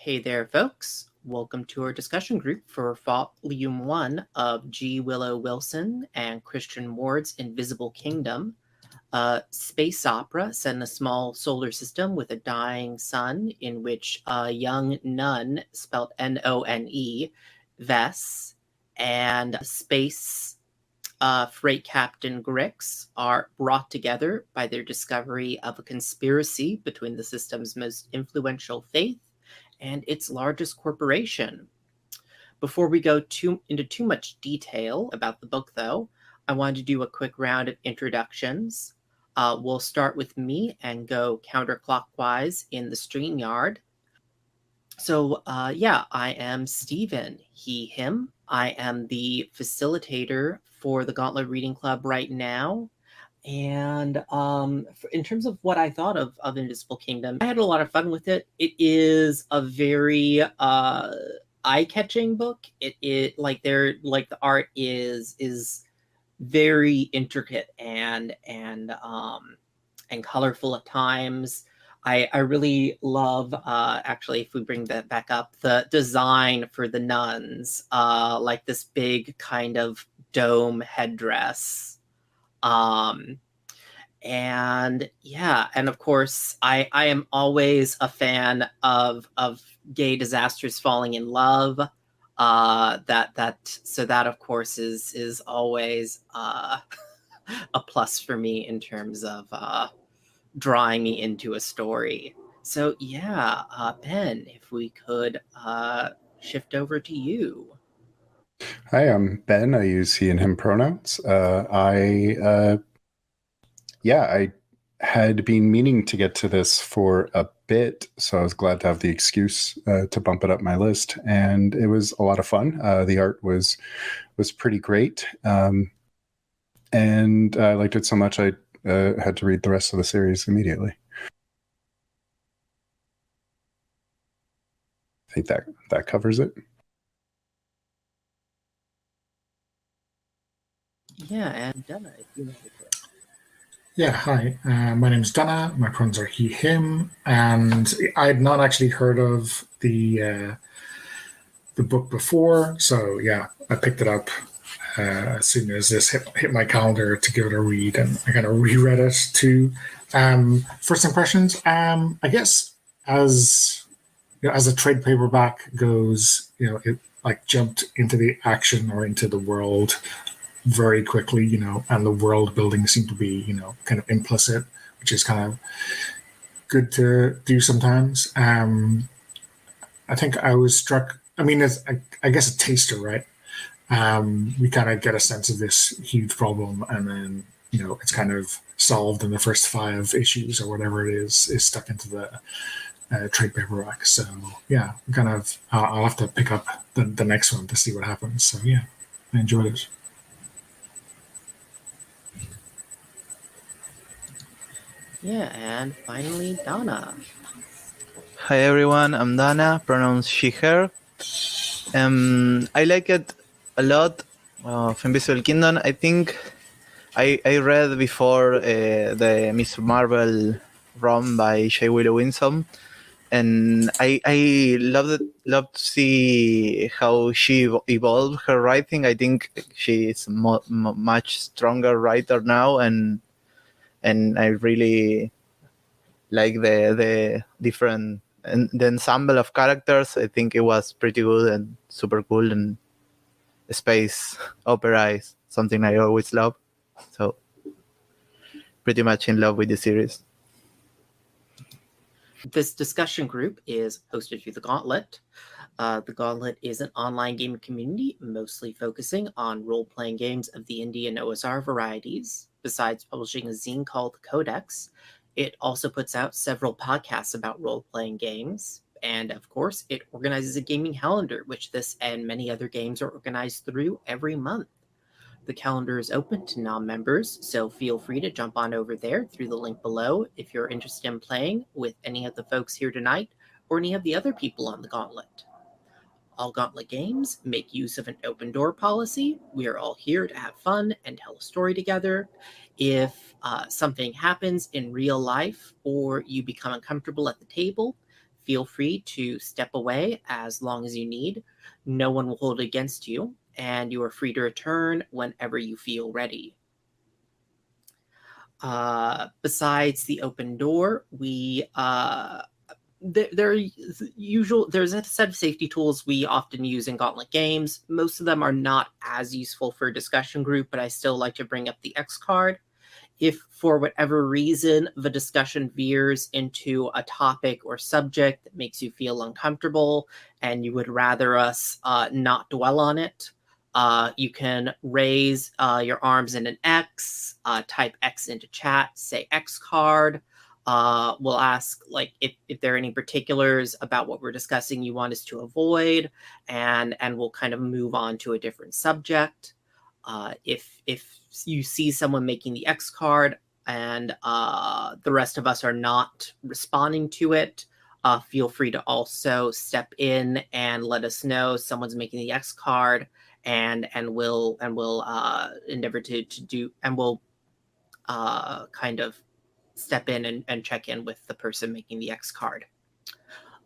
Hey there, folks. Welcome to our discussion group for Volume 1 of G. Willow Wilson and Christian Ward's Invisible Kingdom, a space opera set in a small solar system with a dying sun in which a young nun, spelled None, Vess, and space freight captain Grix are brought together by their discovery of a conspiracy between the system's most influential faith and its largest corporation. Before we go into too much detail about the book, though, I wanted to do a quick round of introductions. We'll start with me and go counterclockwise in the StreamYard. So, I am Steven, he, him. I am the facilitator for the Gauntlet Reading Club right now. And in terms of what I thought of Invisible Kingdom, I had a lot of fun with it. It is a very eye-catching book. The art is very intricate and colorful at times. I really love, actually, if we bring that back up, the design for the nuns, like this big kind of dome headdress. And of course, I am always a fan of gay disasters falling in love. That of course is always a plus for me in terms of drawing me into a story. So Ben, if we could shift over to you. Hi, I'm Ben. I use he and him pronouns. I had been meaning to get to this for a bit, so I was glad to have the excuse to bump it up my list, and it was a lot of fun. The art was pretty great, and I liked it so much I had to read the rest of the series immediately. I think that covers it. Yeah, and Donna, if you want to. Yeah, hi. My name is Donna. My pronouns are he, him, and I had not actually heard of the book before, so yeah, I picked it up as soon as this hit my calendar to give it a read, and I kind of reread it too. First impressions, I guess as a trade paperback goes, it like jumped into the action or into the world very quickly, and the world building seemed to be, kind of implicit, which is kind of good to do sometimes. I think I was struck. I mean, I guess a taster, right? We kind of get a sense of this huge problem, and then it's kind of solved in the first 5 issues or whatever it is stuck into the trade paperback. So yeah, kind of I'll have to pick up the next one to see what happens. So yeah, I enjoyed it. Yeah, and finally, Donna. Hi everyone, I'm Dana, pronouns she, her. I like it a lot of Invisible Kingdom. I think I read before the Miss Marvel run by J. Willow Wilson, and I loved to see how she evolved her writing. I think she is much stronger writer now, and I really like the different and the ensemble of characters. I think it was pretty good and super cool, and space opera is something I always love. So pretty much in love with the series. This discussion group is hosted through the Gauntlet. The Gauntlet is an online gaming community mostly focusing on role-playing games of the indie and OSR varieties. Besides publishing a zine called The Codex, it also puts out several podcasts about role-playing games. And of course, it organizes a gaming calendar, which this and many other games are organized through every month. The calendar is open to non-members, so feel free to jump on over there through the link below if you're interested in playing with any of the folks here tonight or any of the other people on the Gauntlet. All Gauntlet games make use of an open door policy. We are all here to have fun and tell a story together. If something happens in real life or you become uncomfortable at the table, feel free to step away as long as you need. No one will hold it against you, and you are free to return whenever you feel ready. Besides the open door, there's a set of safety tools we often use in Gauntlet games. Most of them are not as useful for a discussion group, but I still like to bring up the X card. If for whatever reason the discussion veers into a topic or subject that makes you feel uncomfortable and you would rather us not dwell on it, you can raise your arms in an X, type X into chat, say X card. We'll ask like if there are any particulars about what we're discussing you want us to avoid, and we'll kind of move on to a different subject. If you see someone making the X card and the rest of us are not responding to it, feel free to also step in and let us know someone's making the X card, and we'll endeavor to do, and we'll kind of step in and check in with the person making the X card.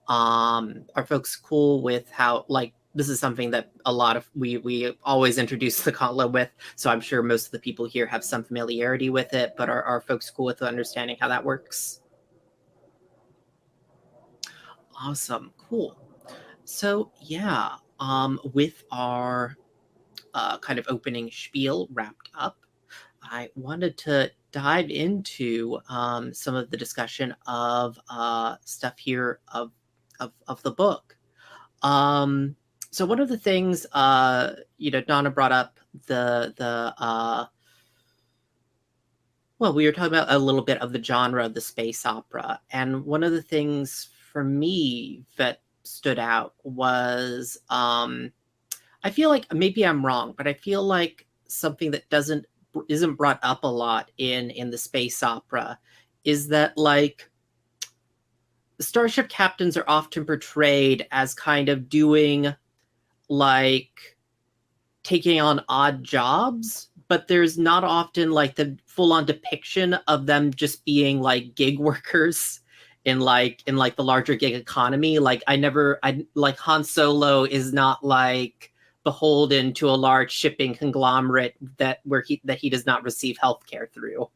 Are folks cool with how, like, this is something that a lot of we always introduce the Gauntlet with, so I'm sure most of the people here have some familiarity with it, but are folks cool with understanding how that works? Awesome, cool. So yeah, with our kind of opening spiel wrapped up, I wanted to dive into some of the discussion of stuff here of the book. So one of the things, Donna brought up well, we were talking about a little bit of the genre of the space opera, and one of the things for me that stood out was, I feel like maybe I'm wrong, but I feel like something that isn't brought up a lot in the space opera is that, like, the starship captains are often portrayed as kind of doing, like, taking on odd jobs, but there's not often like the full-on depiction of them just being like gig workers in the larger gig economy. Like like Han Solo is not like beholden to a large shipping conglomerate that he does not receive healthcare through.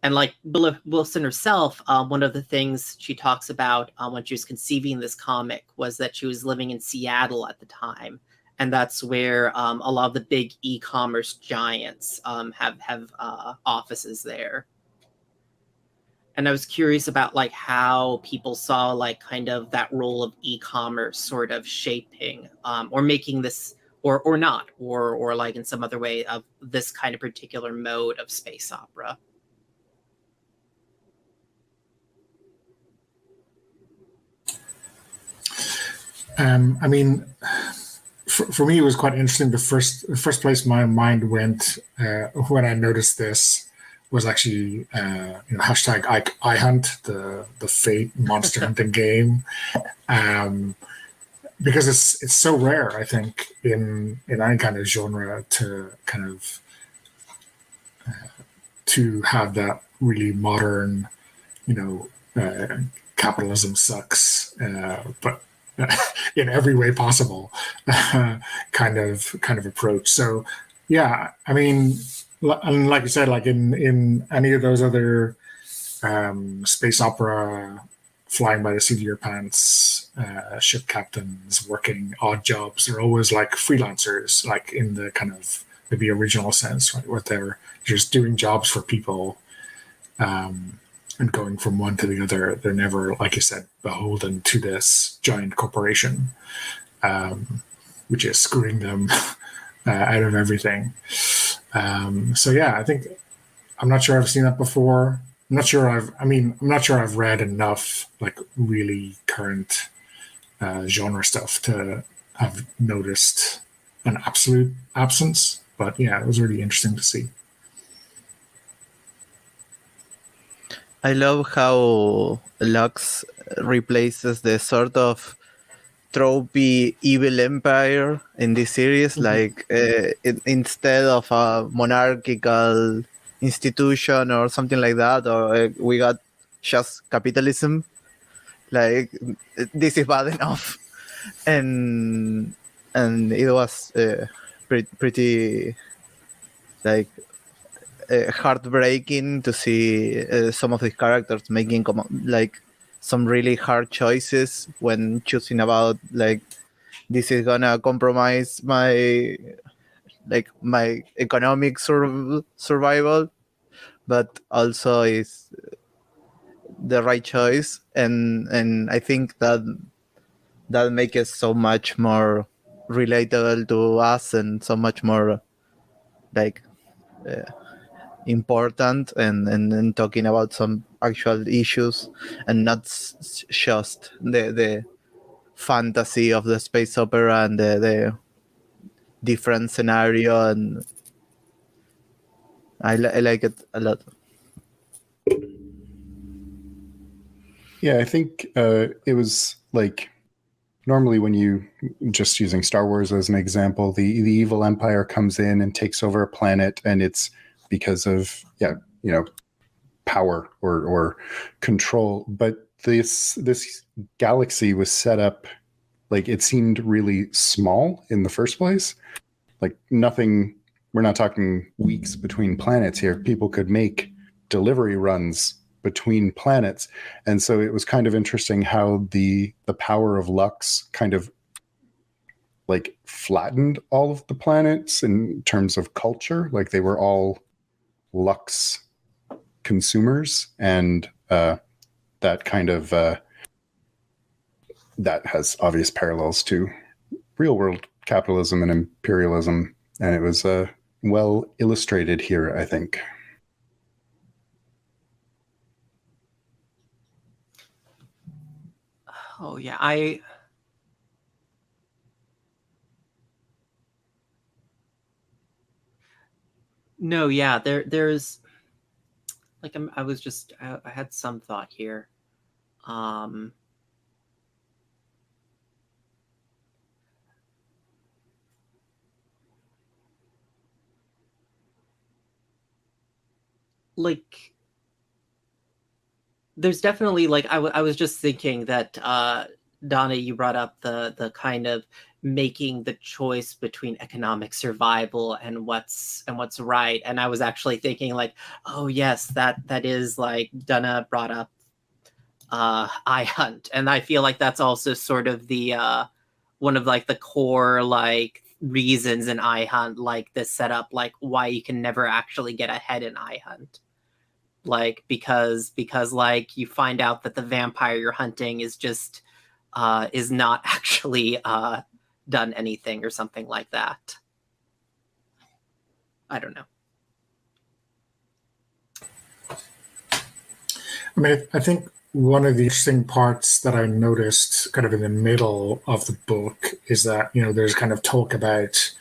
And like Willow Wilson herself, one of the things she talks about when she was conceiving this comic was that she was living in Seattle at the time, and that's where a lot of the big e-commerce giants have offices there. And I was curious about like how people saw like kind of that role of e-commerce sort of shaping or making this or not, or like in some other way of this kind of particular mode of space opera. I mean, for me, it was quite interesting. The first place my mind went when I noticed this was actually hashtag I hunt, the Fate monster hunting game, because it's so rare, I think, in any kind of genre to kind of to have that really modern, capitalism sucks, but in every way possible kind of approach. So yeah, I mean, and like you said, like in any of those other space opera, flying by the seat of your pants, ship captains working odd jobs, they're always like freelancers, like in the kind of maybe original sense, right, where they're just doing jobs for people and going from one to the other. They're never, like you said, beholden to this giant corporation, which is screwing them out of everything. So yeah, I think, I'm not sure I've seen that before. I'm not sure I've read enough like really current genre stuff to have noticed an absolute absence. But yeah, it was really interesting to see. I love how Lux replaces the sort of tropey evil empire in this series. Mm-hmm. Like instead of a monarchical institution or something like that, or we got just capitalism. Like, this is bad enough. And it was pretty like heartbreaking to see some of these characters making like some really hard choices when choosing about like, this is gonna compromise my economic survival, but also is the right choice. And I think that makes it so much more relatable to us and so much more like important and talking about some actual issues and not just the fantasy of the space opera and the different scenario. And I like it a lot. Yeah, I think it was like, normally when you, just using Star Wars as an example, the evil empire comes in and takes over a planet, and it's because of power or control. But this galaxy was set up like, it seemed really small in the first place. Like, nothing, we're not talking weeks between planets here. People could make delivery runs between planets. And so it was kind of interesting how the power of Lux kind of like flattened all of the planets in terms of culture. Like, they were all Lux consumers, and that kind of that has obvious parallels to real world capitalism and imperialism, and it was well illustrated here, I think. Oh yeah, no, yeah, there's like, I was just, I had some thought here. Like, there's definitely like, I was just thinking that Donna, you brought up the kind of making the choice between economic survival and what's right, and I was actually thinking like, oh yes, that is like, Donna brought up I Hunt, and I feel like that's also sort of the one of like the core like reasons in I Hunt, like this setup, like why you can never actually get ahead in I Hunt. Like, because like you find out that the vampire you're hunting is just is not actually done anything or something like that. I don't know. I mean, I think one of the interesting parts that I noticed kind of in the middle of the book is that, there's kind of talk about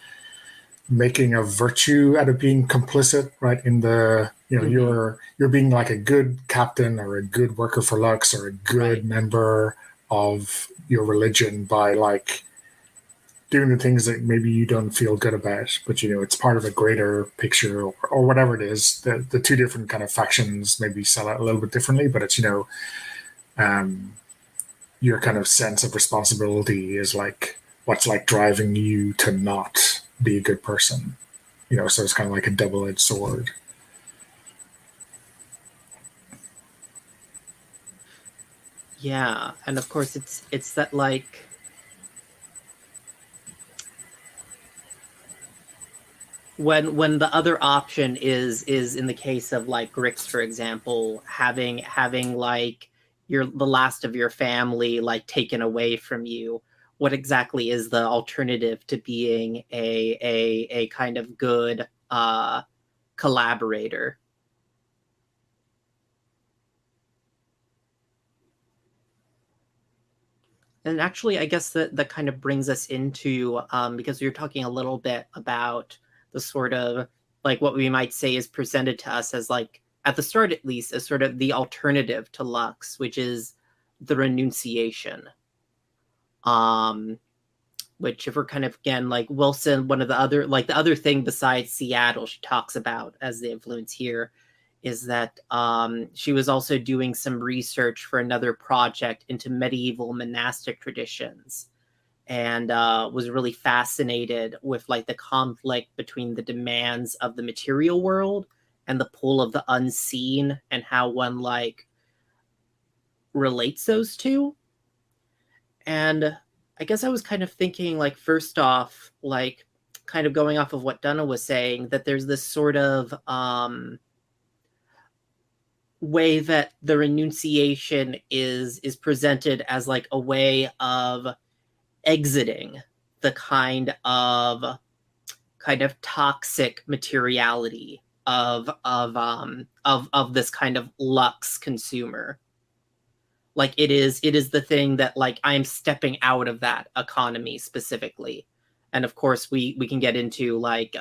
making a virtue out of being complicit, right? In the, you're being like a good captain or a good worker for Lux or a good member of your religion by like doing the things that maybe you don't feel good about, but it's part of a greater picture or whatever it is. The two different kind of factions maybe sell it a little bit differently, but it's your kind of sense of responsibility is like what's like driving you to not be a good person. So it's kind of like a double-edged sword. Yeah, and of course it's that like, when the other option is in the case of like Grix, for example, having like the last of your family like taken away from you, what exactly is the alternative to being a kind of good collaborator? And actually, I guess that kind of brings us into, because you're talking a little bit about the sort of like what we might say is presented to us as like, at the start at least, as sort of the alternative to Lux, which is the renunciation. Which, if we're kind of, again, like Wilson, one of the other, like the other thing besides Seattle she talks about as the influence here is that she was also doing some research for another project into medieval monastic traditions, and was really fascinated with like the conflict between the demands of the material world and the pull of the unseen, and how one like relates those two. And I guess I was kind of thinking, like, first off, like, kind of going off of what Donna was saying, that there's this sort of way that the renunciation is presented as like a way of exiting the kind of toxic materiality of this kind of luxe consumer. Like it is the thing that like I'm stepping out of that economy specifically. And of course we can get into like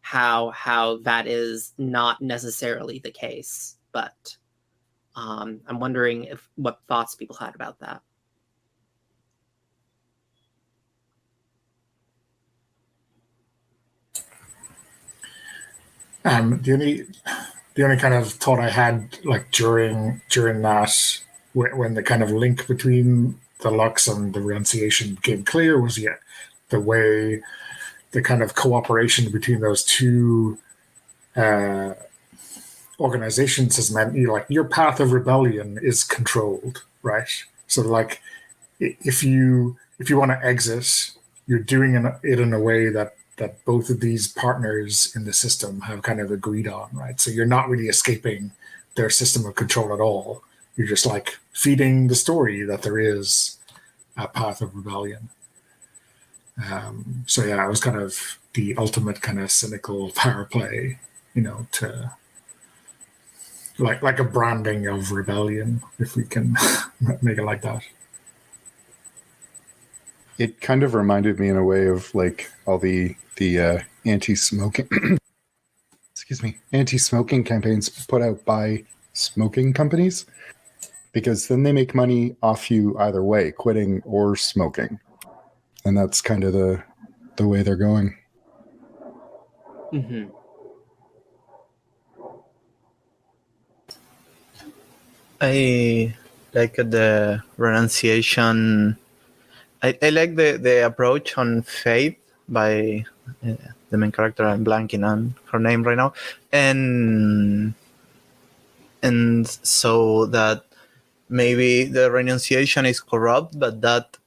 how that is not necessarily the case, but I'm wondering what thoughts people had about that. The only kind of thought I had like during that, when the kind of link between the Lux and the renunciation became clear, was the way the kind of cooperation between those two organizations has meant your path of rebellion is controlled, right? So like if you want to exit, you're doing it in a way that both of these partners in the system have kind of agreed on, right? So you're not really escaping their system of control at all. You're just like feeding the story that there is a path of rebellion. So yeah, it was kind of the ultimate kind of cynical power play, to like a branding of rebellion, if we can make it like that. It kind of reminded me in a way of like all the anti-smoking anti-smoking campaigns put out by smoking companies, because then they make money off you either way, quitting or smoking. And that's kind of the way they're going. Mm-hmm. I like the renunciation. I like the approach on faith by the main character. I'm blanking on her name right now, and so that maybe the renunciation is corrupt, but that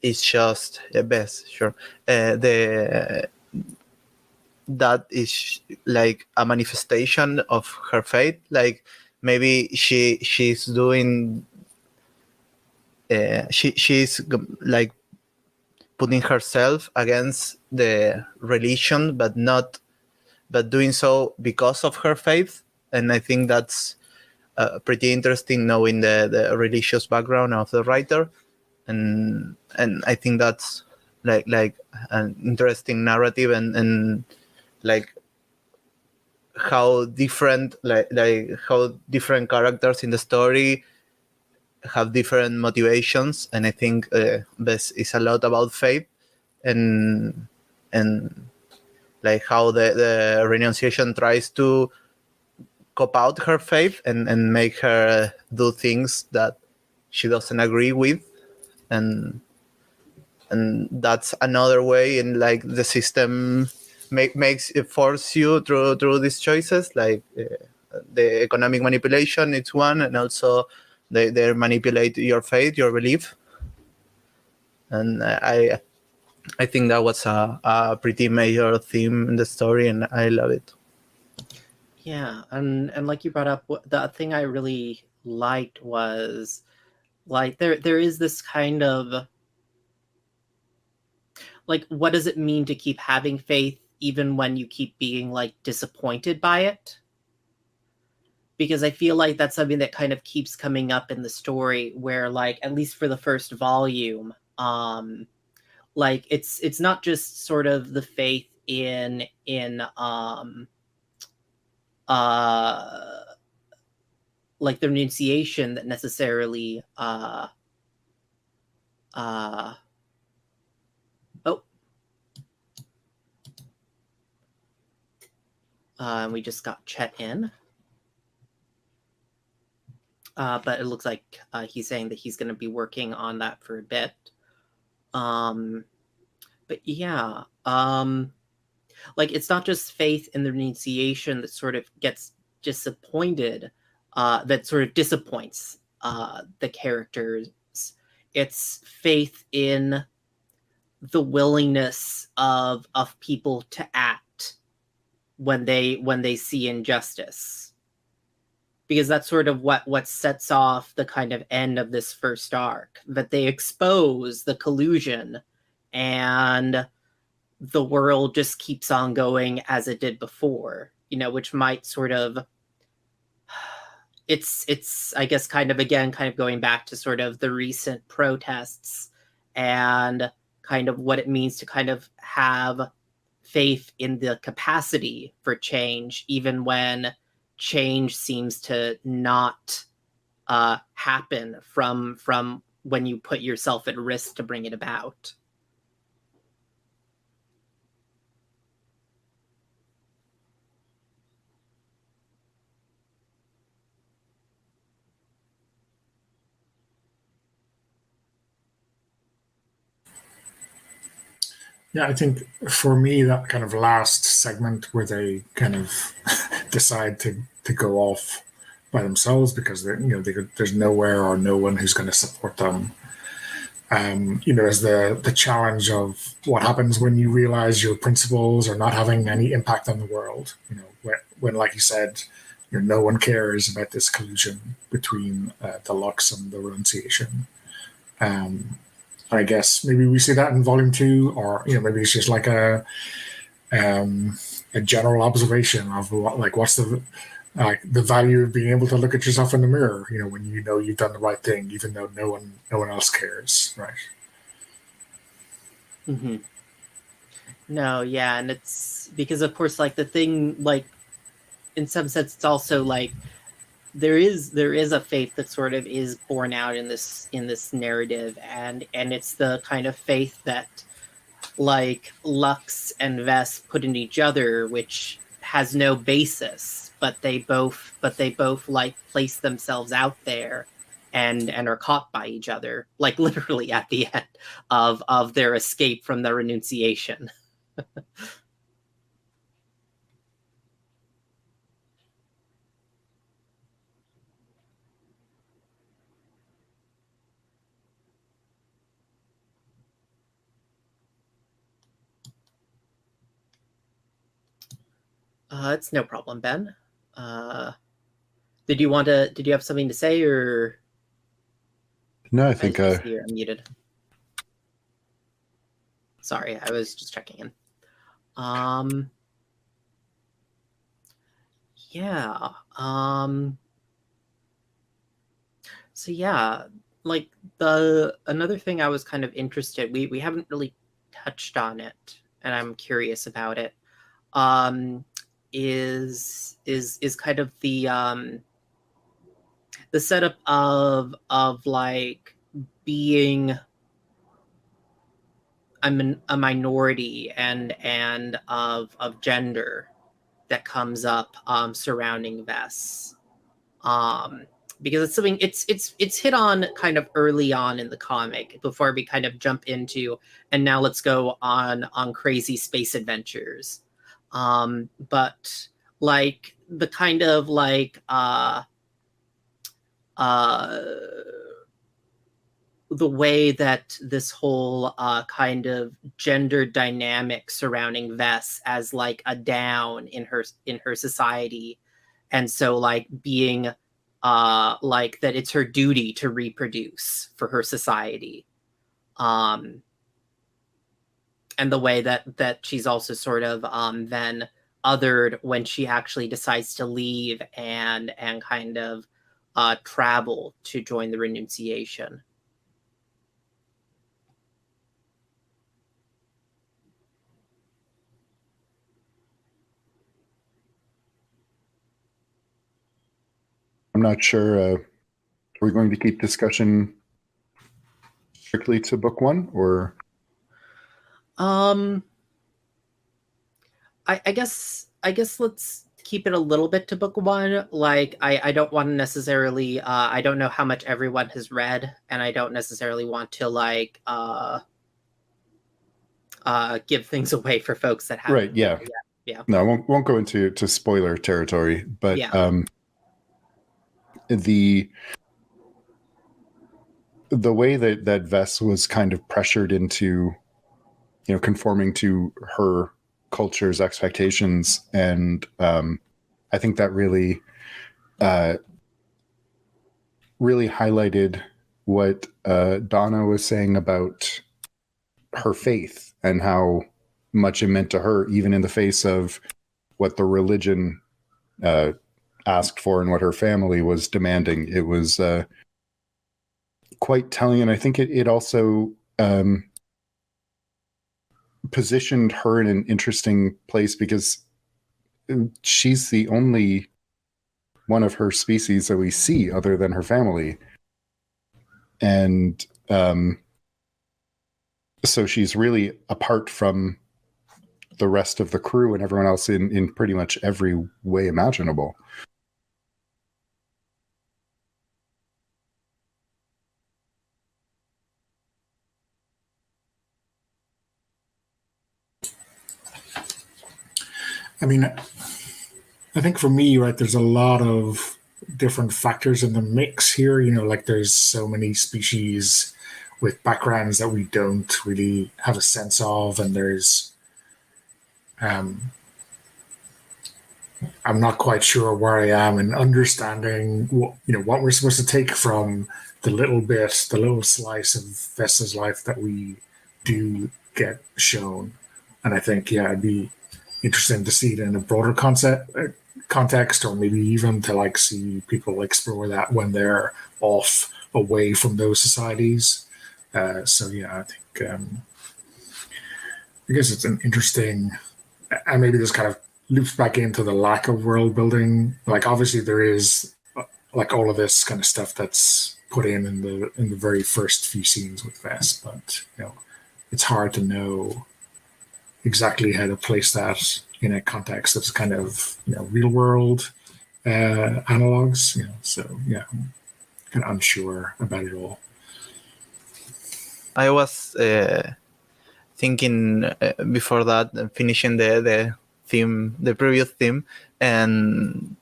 is just the best. Sure, that is like a manifestation of her faith. Like maybe she's doing. She's like putting herself against the religion, but doing so because of her faith. And I think that's pretty interesting, knowing the religious background of the writer, and I think that's like an interesting narrative, and like how different like how different characters in the story have different motivations. And I think this is a lot about faith, and like how the renunciation tries to cop out her faith and make her do things that she doesn't agree with, and that's another way in like the system makes it force you through these choices, like the economic manipulation, it's one, and also they manipulate your faith, your belief. And I think that was a pretty major theme in the story, and I love it. Yeah, and like you brought up, the thing I really liked was like there is this kind of like, what does it mean to keep having faith even when you keep being like disappointed by it? Because I feel like that's something that kind of keeps coming up in the story, where like at least for the first volume, like it's not just sort of the faith in like the renunciation that necessarily we just got Chet in. But it looks like he's saying that he's going to be working on that for a bit. But yeah, like it's not just faith in the renunciation that sort of gets disappointed, that sort of disappoints the characters. It's faith in the willingness of people to act when they see injustice, because that's sort of what sets off the kind of end of this first arc, that they expose the collusion and the world just keeps on going as it did before, which might sort of, it's I guess kind of going back to sort of the recent protests and kind of what it means to kind of have faith in the capacity for change, even when change seems to not happen from when you put yourself at risk to bring it about. Yeah, I think for me, that kind of last segment where they kind of decide to go off by themselves because there's nowhere or no one who's going to support them. As the challenge of what happens when you realize your principles are not having any impact on the world. When like you said, no one cares about this collusion between the Lux and the Renunciation. I guess maybe we see that in volume 2, or maybe it's just like a general observation of what's the value of being able to look at yourself in the mirror, when you've done the right thing, even though no one else cares, right? Mm-hmm. No, yeah, and it's because of course, like the thing, like in some sense, it's also like there is a faith that sort of is born out in this narrative, and it's the kind of faith that like Lux and Vess put in each other, which has no basis, but they both like place themselves out there and are caught by each other, like literally at the end of their escape from the renunciation. It's no problem, Ben. Did you have something to say, or? No, I think you're unmuted. Sorry, I was just checking in. Yeah. So yeah, like another thing I was kind of interested, we haven't really touched on it, and I'm curious about it. Is kind of the setup of like being a minority and of gender that comes up surrounding Vess. Because it's something it's hit on kind of early on in the comic before we kind of jump into, and now let's go on crazy space adventures. But like the kind of like the way that this whole kind of gender dynamic surrounding Vess as like a down in her society, and so like being like that it's her duty to reproduce for her society, and the way that she's also sort of then othered when she actually decides to leave and kind of travel to join the renunciation. I'm not sure. Are we going to keep discussion strictly to book 1, or? I guess let's keep it a little bit to book one. Like, I don't want to necessarily, I don't know how much everyone has read, and I don't necessarily want to, like, give things away for folks that haven't. Right, yeah. Yeah. No, I won't go into spoiler territory, but Yeah. The way that Vess was kind of pressured into, conforming to her culture's expectations, and I think that really highlighted what Donna was saying about her faith and how much it meant to her, even in the face of what the religion asked for and what her family was demanding. It was quite telling, and I think it also positioned her in an interesting place because she's the only one of her species that we see other than her family. And so she's really apart from the rest of the crew and everyone else in pretty much every way imaginable. I mean, I think for me, right, there's a lot of different factors in the mix here. Like there's so many species with backgrounds that we don't really have a sense of, and there's I'm not quite sure where I am in understanding what we're supposed to take from the little slice of Vesta's life that we do get shown. And I think, yeah, it'd be interesting to see it in a broader context, or maybe even to like see people explore that when they're off away from those societies. So yeah, I think I guess it's an interesting, and maybe this kind of loops back into the lack of world building. Like obviously there is like all of this kind of stuff that's put in the very first few scenes with Vess, but it's hard to know exactly how to place that in a context that's kind of real world analogs. So yeah, I'm kind of unsure about it all. I was thinking before that, finishing the theme, the previous theme, and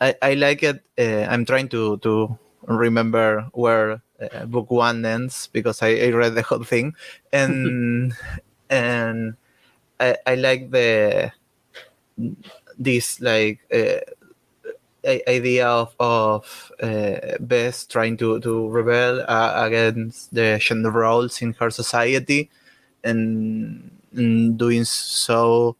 I like it. I'm trying to remember where book one ends because I read the whole thing, and and I like this like idea of Bess trying to rebel against the gender roles in her society, and doing so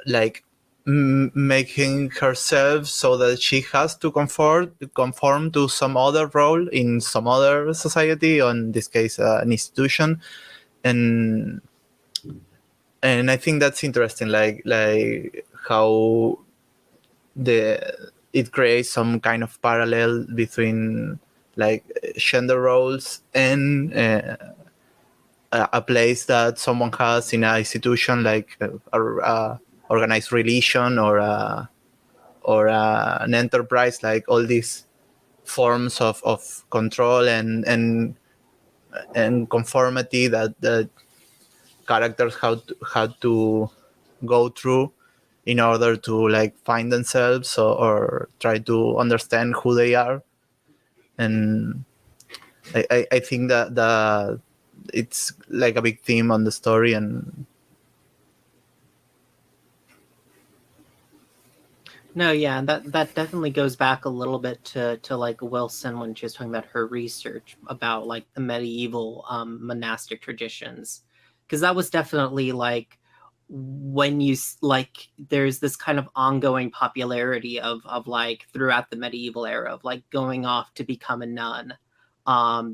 like making herself so that she has to conform to some other role in some other society, or in this case an institution, and I think that's interesting, like how it creates some kind of parallel between like gender roles and a place that someone has in an institution, like a organized religion or an enterprise, like all these forms of control and conformity that characters had to go through in order to like find themselves or try to understand who they are. And I think that it's like a big theme on the story. And No, yeah, and that definitely goes back a little bit to like Wilson when she was talking about her research about like the medieval monastic traditions, because that was definitely like when you like there's this kind of ongoing popularity of like throughout the medieval era of like going off to become a nun,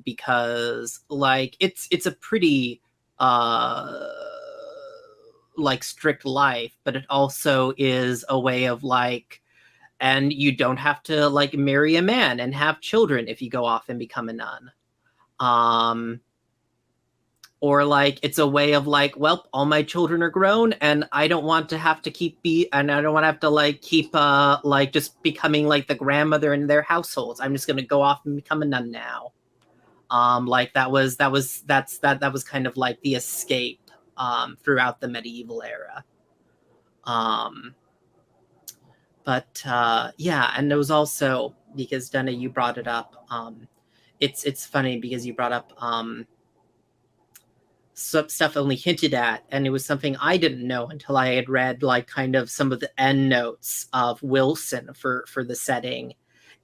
because like it's a pretty like strict life, but it also is a way of like, and you don't have to like marry a man and have children if you go off and become a nun. or like it's a way of like, well, all my children are grown and I don't want to have to keep like just becoming like the grandmother in their households. I'm just going to go off and become a nun now. Like that was kind of like the escape throughout the medieval era. Yeah, and there was also, because Dana, you brought it up. It's funny because you brought up some stuff only hinted at, and it was something I didn't know until I had read like kind of some of the end notes of Wilson for the setting,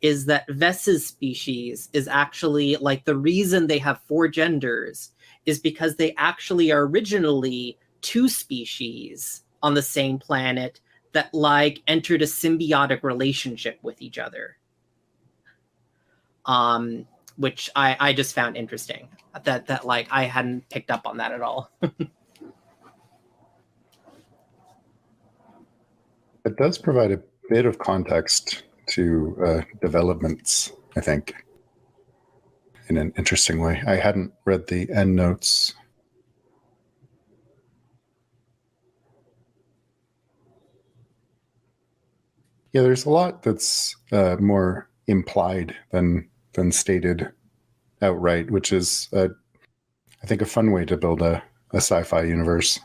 is that Vess's species is actually like the reason they have 4 genders is because they actually are originally 2 species on the same planet that like entered a symbiotic relationship with each other. Which I just found interesting. That like I hadn't picked up on that at all. It does provide a bit of context to developments, I think, in an interesting way. I hadn't read the end notes. Yeah, there's a lot that's more implied than stated outright, which is, I think, a fun way to build a sci-fi universe.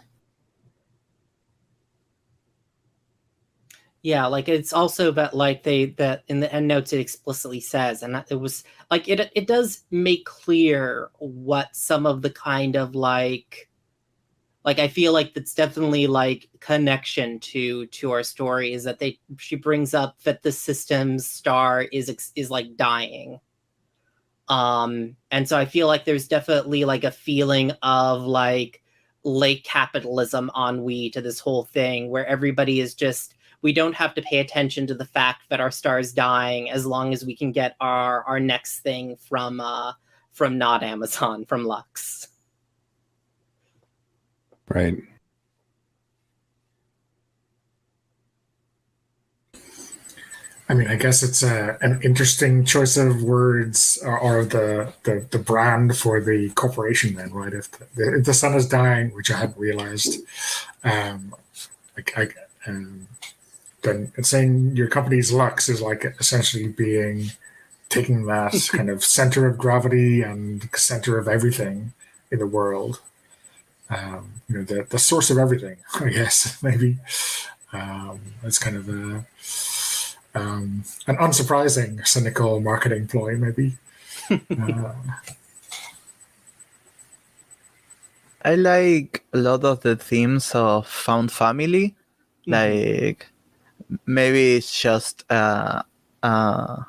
Yeah, like it's also that like that in the end notes it explicitly says, and it was like it does make clear what some of the kind of like I feel like that's definitely like connection to our story is that she brings up that the system's star is like dying. And so I feel like there's definitely like a feeling of like late capitalism ennui to this whole thing where everybody is just, we don't have to pay attention to the fact that our star is dying as long as we can get our next thing from not Amazon, from Lux. Right. I mean, I guess it's an interesting choice of words, or the brand for the corporation. Then, right? If the sun is dying, which I hadn't realized, then it's saying your company's Lux is like essentially taking that kind of center of gravity and center of everything in the world. The source of everything, I guess, maybe. It's kind of an unsurprising, cynical marketing ploy, maybe. I like a lot of the themes of found family. Mm-hmm. Like maybe it's just like a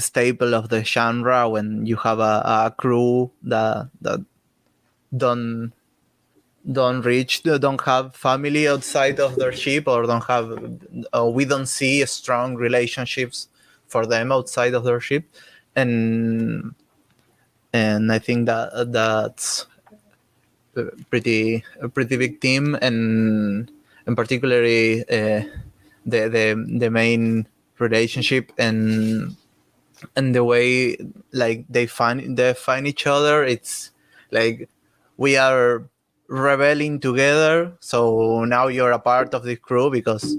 staple of the genre when you have a crew that don't have family outside of their ship, or don't have we don't see strong relationships for them outside of their ship, and I think that's a pretty big theme, and particularly the main relationship and the way like they find each other. It's like we are rebelling together, so now you're a part of the crew because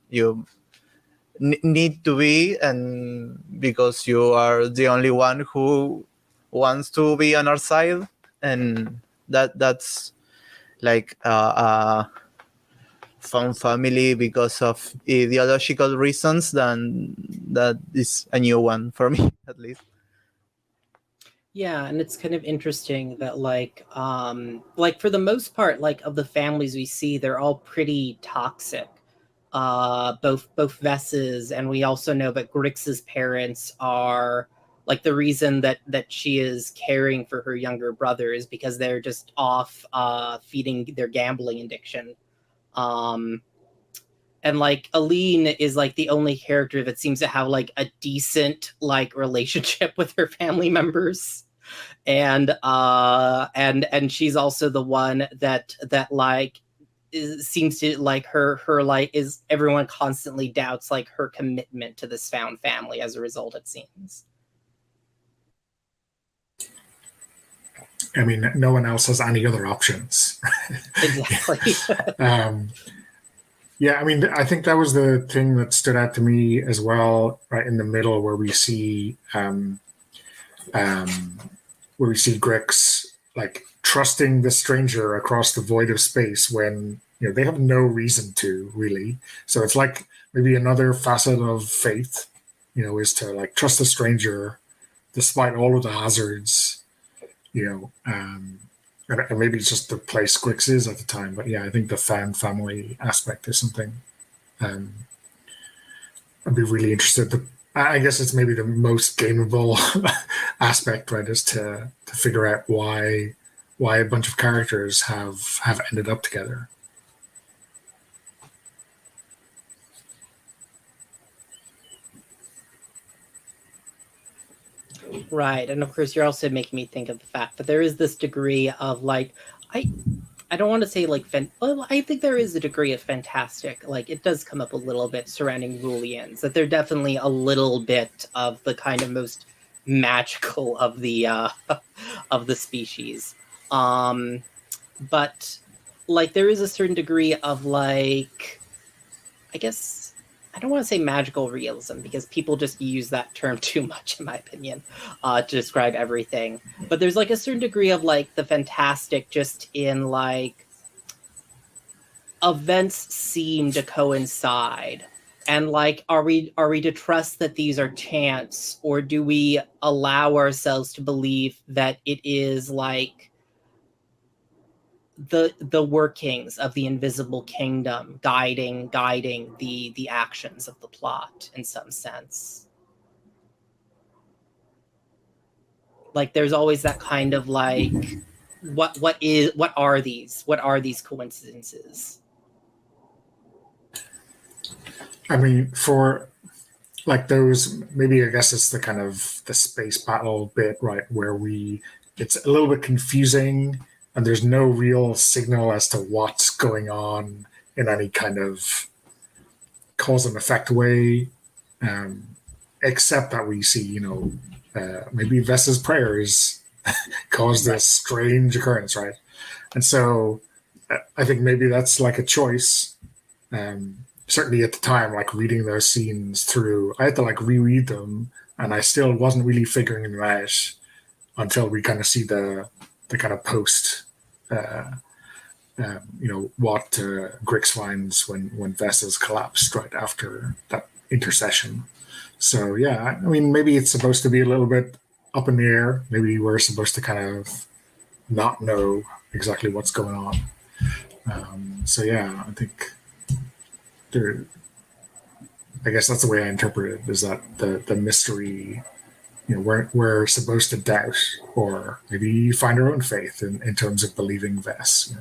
you need to be, and because you are the only one who wants to be on our side, and that's like found family because of ideological reasons. Then that is a new one for me, at least. Yeah, and it's kind of interesting that like for the most part, like of the families we see, they're all pretty toxic. Both Vess's, and we also know that Grix's parents are like the reason that she is caring for her younger brother is because they're just off feeding their gambling addiction. And like Aline is like the only character that seems to have like a decent like relationship with her family members. And she's also the one that like seems to like her like is everyone constantly doubts like her commitment to this found family as a result, it seems. I mean, no one else has any other options. Exactly. Yeah, I mean, I think that was the thing that stood out to me as well, right in the middle, where we see Grix like trusting the stranger across the void of space when they have no reason to really. So it's like maybe another facet of faith, is to like trust the stranger despite all of the hazards, and maybe it's just the place Grix is at the time. But yeah, I think the family aspect is something I'd be really interested to. I guess it's maybe the most gameable aspect, right? Is to figure out why a bunch of characters have ended up together. Right. And of course, you're also making me think of the fact that there is this degree of like, I don't want to say like, well, I think there is a degree of fantastic. Like, it does come up a little bit surrounding Rulians, that they're definitely a little bit of the kind of most magical of the of the species. But like, there is a certain degree of like, I guess, I don't want to say magical realism because people just use that term too much, in my opinion, to describe everything. But there's like a certain degree of like the fantastic just in like events seem to coincide. And like, are we to trust that these are chance, or do we allow ourselves to believe that it is like the workings of the invisible kingdom guiding the actions of the plot in some sense? Like, there's always that kind of like, what are these coincidences? I mean, for like those, maybe I guess it's the kind of the space battle bit, right, where it's a little bit confusing and there's no real signal as to what's going on in any kind of cause and effect way, except that we see, maybe Vessa's prayers caused this strange occurrence, right? And so I think maybe that's like a choice. Certainly at the time, like reading those scenes through, I had to like reread them, and I still wasn't really figuring them out until we kind of see the kind of post, what Grix finds when Vessa's collapsed right after that intercession. So yeah, I mean, maybe it's supposed to be a little bit up in the air. Maybe we're supposed to kind of not know exactly what's going on. So yeah, I think I guess that's the way I interpret it, is that the mystery, we're supposed to doubt, or maybe find our own faith in terms of believing Vess.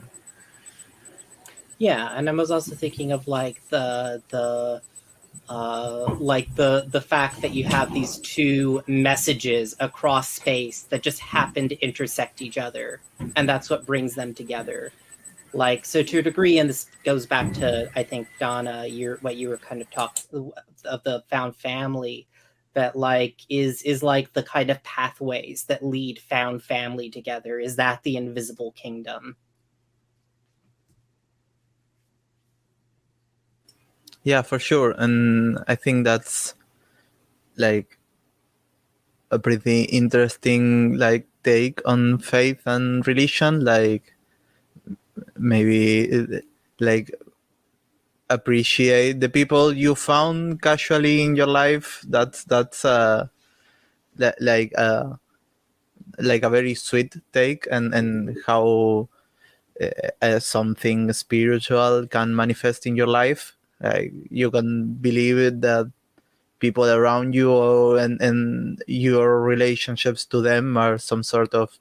Yeah, and I was also thinking of like the fact that you have these two messages across space that just happen to intersect each other, and that's what brings them together. Like, so to a degree, and this goes back to, I think, Donna, what you were kind of talking of the found family, that like is like the kind of pathways that lead found family together. Is that the invisible kingdom? Yeah, for sure. And I think that's like a pretty interesting like take on faith and religion. Like maybe like appreciate the people you found casually in your life. That's like a very sweet take, and how something spiritual can manifest in your life. Like you can believe it that people around you and your relationships to them are some sort of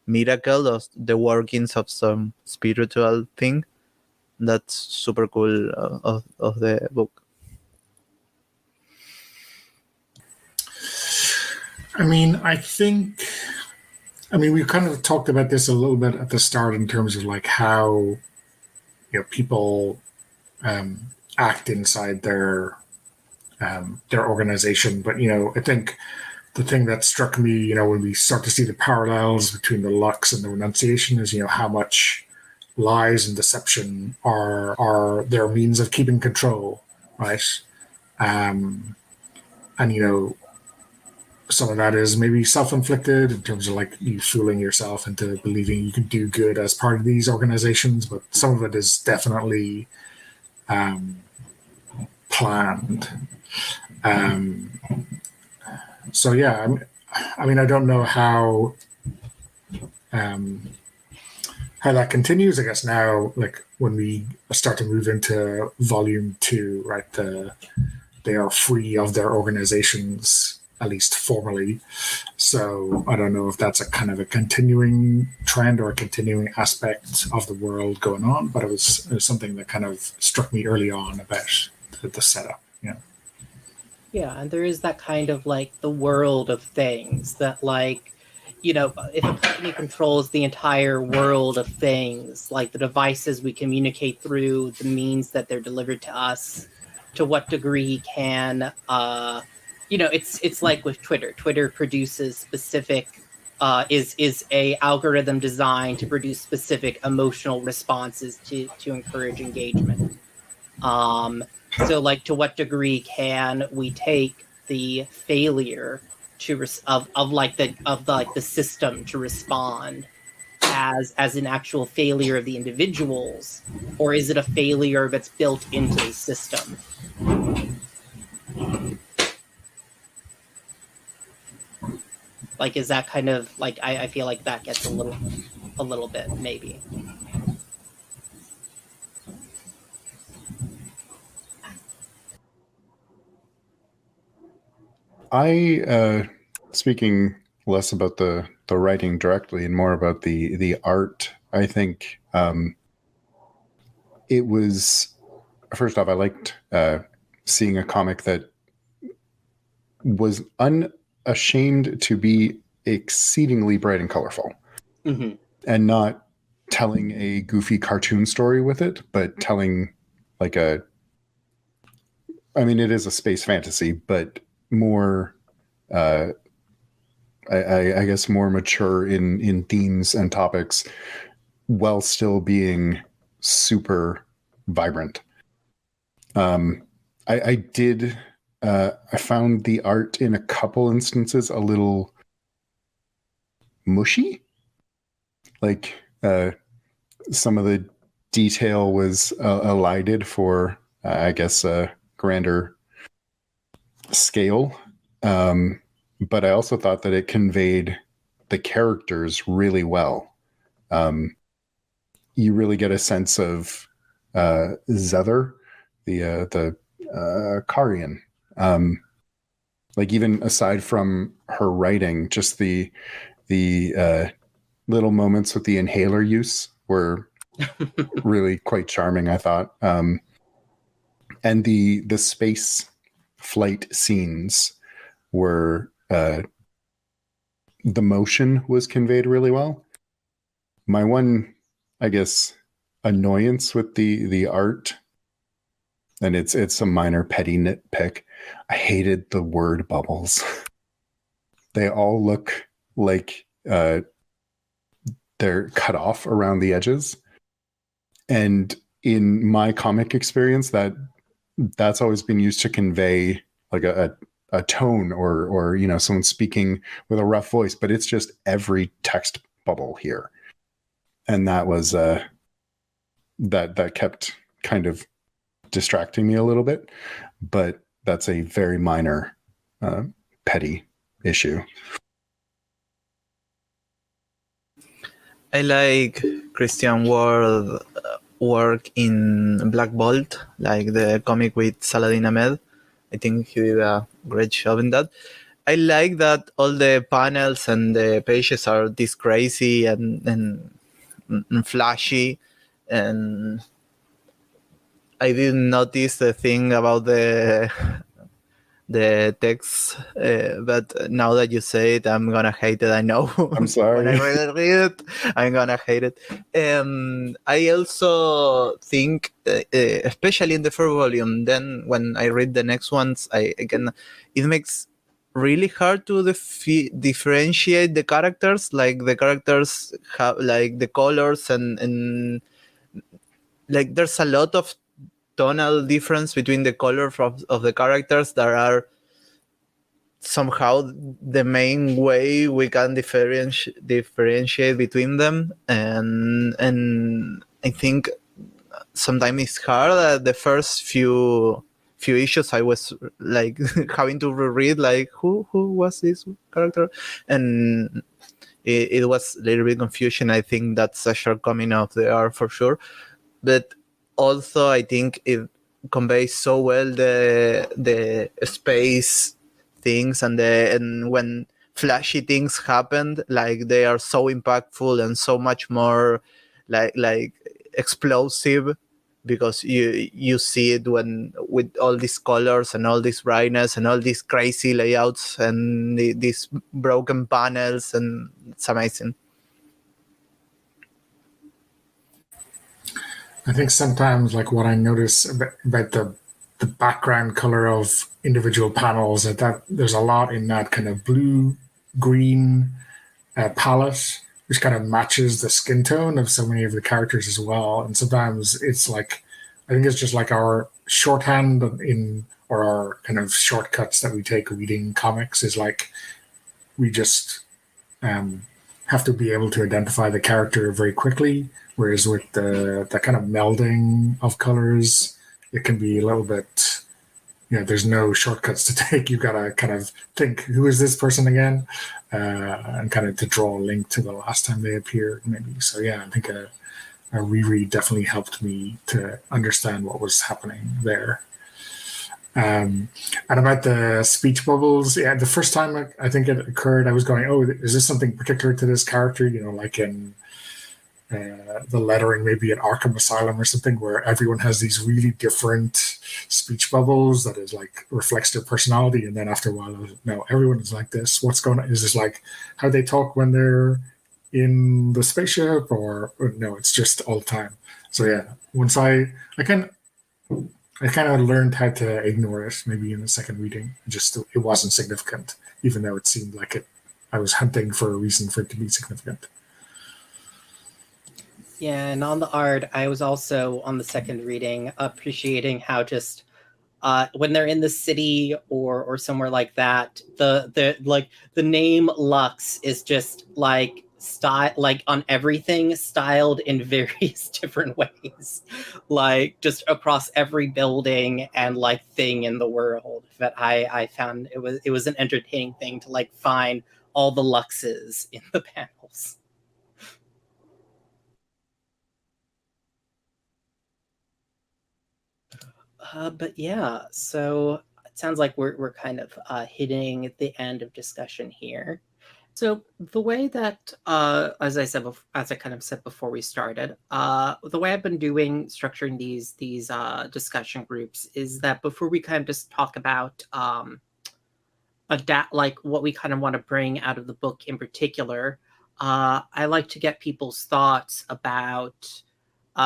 miracle, or the workings of some spiritual thing. That's super cool of the book. I mean, we kind of talked about this a little bit at the start in terms of like how people act inside their organization, but I think the thing that struck me, when we start to see the parallels between the Lux and the Renunciation is, how much lies and deception are their means of keeping control, right? And some of that is maybe self-inflicted in terms of like you fooling yourself into believing you can do good as part of these organizations, but some of it is definitely planned. So yeah, I don't know how that continues. I guess now, like when we start to move into volume 2, right? They are free of their organizations, at least formally. So I don't know if that's a kind of a continuing trend or a continuing aspect of the world going on, but it was something that kind of struck me early on about the setup. Yeah, and there is that kind of like the world of things that like, if a company controls the entire world of things, like the devices we communicate through, the means that they're delivered to us, to what degree can, it's like with Twitter. Twitter produces specific, is a algorithm designed to produce specific emotional responses to encourage engagement. So, like, to what degree can we take the failure of the system to respond as an actual failure of the individuals, or is it a failure that's built into the system? Like, is that kind of like I feel like that gets a little bit maybe. Speaking less about the writing directly and more about the art, I think it was, first off, I liked seeing a comic that was unashamed to be exceedingly bright and colorful, and not telling a goofy cartoon story with it, but telling like it is a space fantasy, but more I guess more mature in themes and topics, while still being super vibrant. I found the art in a couple instances a little mushy. Like some of the detail was elided for, I guess, a grander scale. But I also thought that it conveyed the characters really well. You really get a sense of Zether, the Karian. Like even aside from her writing, just the little moments with the inhaler use were really quite charming, I thought. And the space flight scenes were the motion was conveyed really well. My one, I guess, annoyance with the art, and it's a minor petty nitpick, I hated the word bubbles. They all look like they're cut off around the edges. And in my comic experience, that's always been used to convey like a tone or someone speaking with a rough voice, but it's just every text bubble here. And that was that kept kind of distracting me a little bit, but that's a very minor petty issue. I like Christian Ward's work in Black Bolt, like the comic with Saladin Ahmed. I think he did a great job in that. I like that all the panels and the pages are this crazy and flashy, and I didn't notice the thing about the text, but now that you say it, I'm gonna hate it. I know. I'm sorry. When I read it, I'm gonna hate it. I also think, especially in the first volume, then when I read the next ones, it makes really hard to differentiate the characters. Like the characters have like the colors and like there's a lot of tonal difference between the color of the characters that are somehow the main way we can differentiate between them, and I think sometimes it's hard. The first few issues I was like having to reread like who was this character, and it was a little bit confusion. I think that's a shortcoming of the art for sure, but also I think it conveys so well the space things and when flashy things happened, like they are so impactful and so much more like explosive, because you see it when with all these colors and all this brightness and all these crazy layouts and these broken panels, and it's amazing. I think sometimes, like what I notice about the background color of individual panels, that there's a lot in that kind of blue green palette, which kind of matches the skin tone of so many of the characters as well. And sometimes it's like, I think it's just like our shorthand in, or our kind of shortcuts that we take reading comics is like, we just have to be able to identify the character very quickly. Whereas with the kind of melding of colors, it can be a little bit, there's no shortcuts to take. You've got to kind of think, who is this person again? And kind of to draw a link to the last time they appeared, maybe. So yeah, I think a reread definitely helped me to understand what was happening there. And about the speech bubbles, yeah, the first time I think it occurred, I was going, oh, is this something particular to this character? Like in the lettering maybe at Arkham Asylum or something, where everyone has these really different speech bubbles that is like reflects their personality, and then after a while, no, everyone is like this. What's going on? Is this like how they talk when they're in the spaceship, or no? It's just all the time. So yeah, once I kind of learned how to ignore it. Maybe in the second reading, it wasn't significant, even though it seemed like it. I was hunting for a reason for it to be significant. Yeah, and on the art, I was also on the second reading appreciating how just when they're in the city or somewhere like that, the name Lux is just like style, like on everything, styled in various different ways, like just across every building and like thing in the world. That I found it was an entertaining thing to like find all the Luxes in the panels. But yeah, so it sounds like we're kind of hitting the end of discussion here. So the way that, as I kind of said before we started, the way I've been structuring these discussion groups is that before we kind of just talk about like what we kind of want to bring out of the book in particular, I like to get people's thoughts about.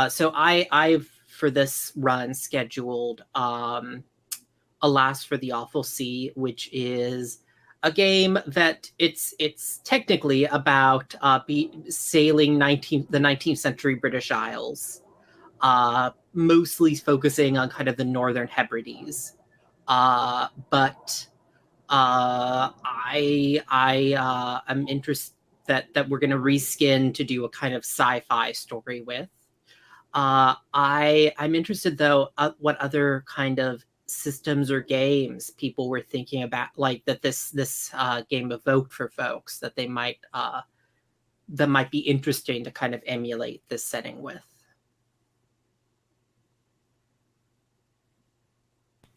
So I've for this run scheduled Alas for the Awful Sea, which is a game that it's technically about sailing the 19th century British Isles, mostly focusing on kind of the Northern Hebrides. But I'm interested that we're going to reskin to do a kind of sci-fi story with. I'm interested though what other kind of systems or games people were thinking about, like that this game evoked for folks that they might that might be interesting to kind of emulate this setting with.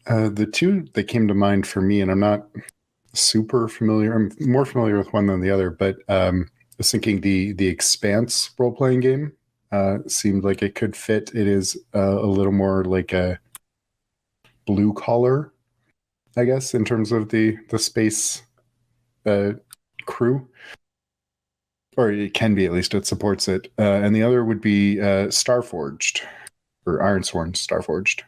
The two that came to mind for me, and I'm not super familiar, I'm more familiar with one than the other, but I was thinking the Expanse role-playing game seemed like it could fit. It is a little more like a blue collar, I guess, in terms of the space crew, or it can be, at least it supports it. And the other would be Starforged, or Ironsworn Starforged.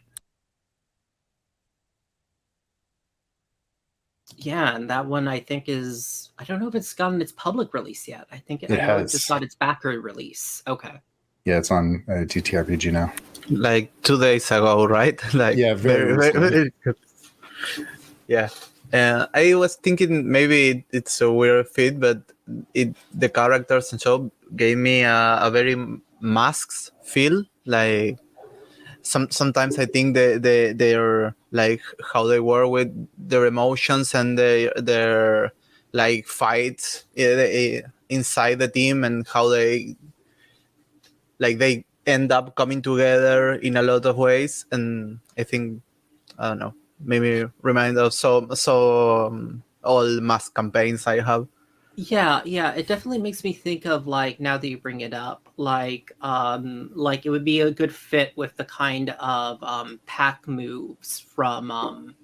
Yeah, and that one I think is, I don't know if it's gotten its public release yet. I think it has. just got its backer release. Okay. Yeah, it's on TTRPG now. Like 2 days ago, right? Like Yeah, very recently. very good. Yeah. I was thinking maybe it's a weird fit, but the characters and so gave me a very masks feel. Like sometimes I think they're like how they work with their emotions and their like fights inside the team, and how they end up coming together in a lot of ways. And I think, I don't know, maybe remind of all mass campaigns I have. Yeah, it definitely makes me think of, like, now that you bring it up, like it would be a good fit with the kind of pack moves from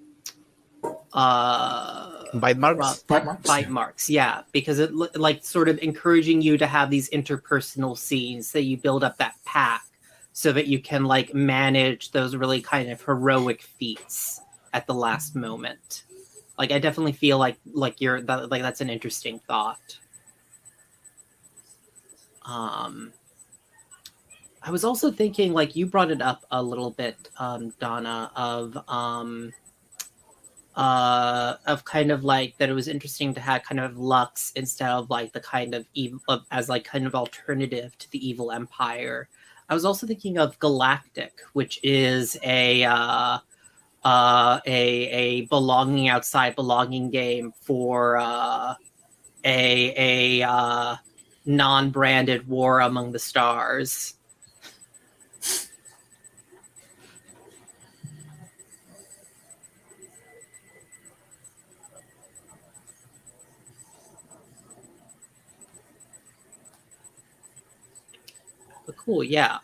Bite marks? Bite marks, yeah, because it like sort of encouraging you to have these interpersonal scenes that you build up that pack so that you can like manage those really kind of heroic feats at the last moment. Like, I definitely feel like that's an interesting thought. I was also thinking, like, you brought it up a little bit, Donna, of kind of like that it was interesting to have kind of Lux instead of like the kind of evil as like kind of alternative to the evil empire. I was also thinking of Galactic, which is a belonging outside belonging game for a non-branded War Among the Stars. But cool, yeah.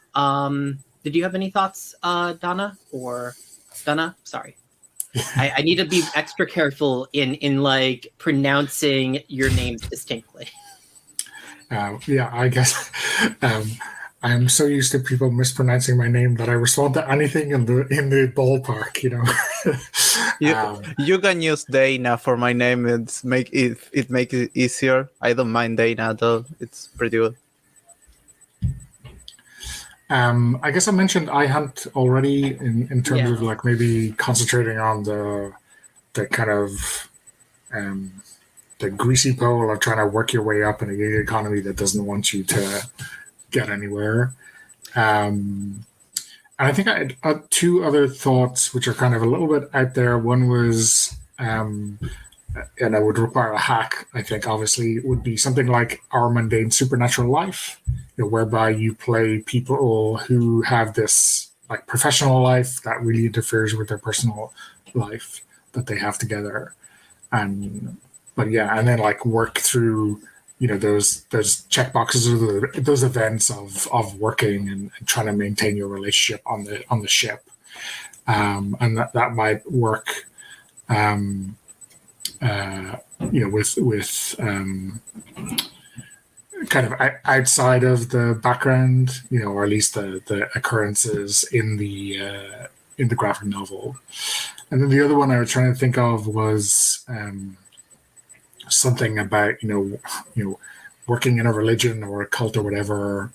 Did you have any thoughts, Donna? Or Donna? Sorry. I need to be extra careful in like pronouncing your names distinctly. Yeah, I guess I'm so used to people mispronouncing my name that I respond to anything in the ballpark, you know. You can use Dana for my name. It makes it easier. I don't mind Dana at all. It's pretty good. I guess I mentioned iHunt already in terms of like maybe concentrating on the kind of the greasy pole of trying to work your way up in a gig economy that doesn't want you to get anywhere. And I think I had two other thoughts which are kind of a little bit out there. One was, and I would require a hack, I think, obviously, it would be something like Our Mundane Supernatural Life, you know, whereby you play people who have this like professional life that really interferes with their personal life that they have together. But then like work through, you know, those check boxes or those events of working and trying to maintain your relationship on the ship, and that might work, you know, with kind of outside of the background, you know, or at least the occurrences in the graphic novel. And then the other one I was trying to think of was something about, you know, working in a religion or a cult or whatever,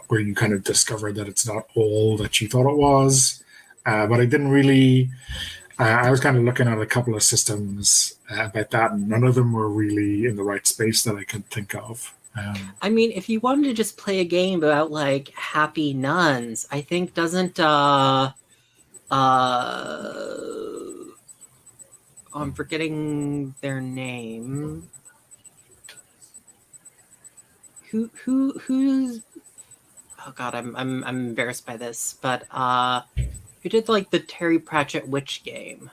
where you kind of discover that it's not all that you thought it was. But I didn't really. I was kind of looking at a couple of systems about that, and none of them were really in the right space that I could think of. I mean, if you wanted to just play a game about like happy nuns, I think doesn't I'm forgetting their name. Who's oh god, I'm embarrassed by this, but who did like the Terry Pratchett witch game?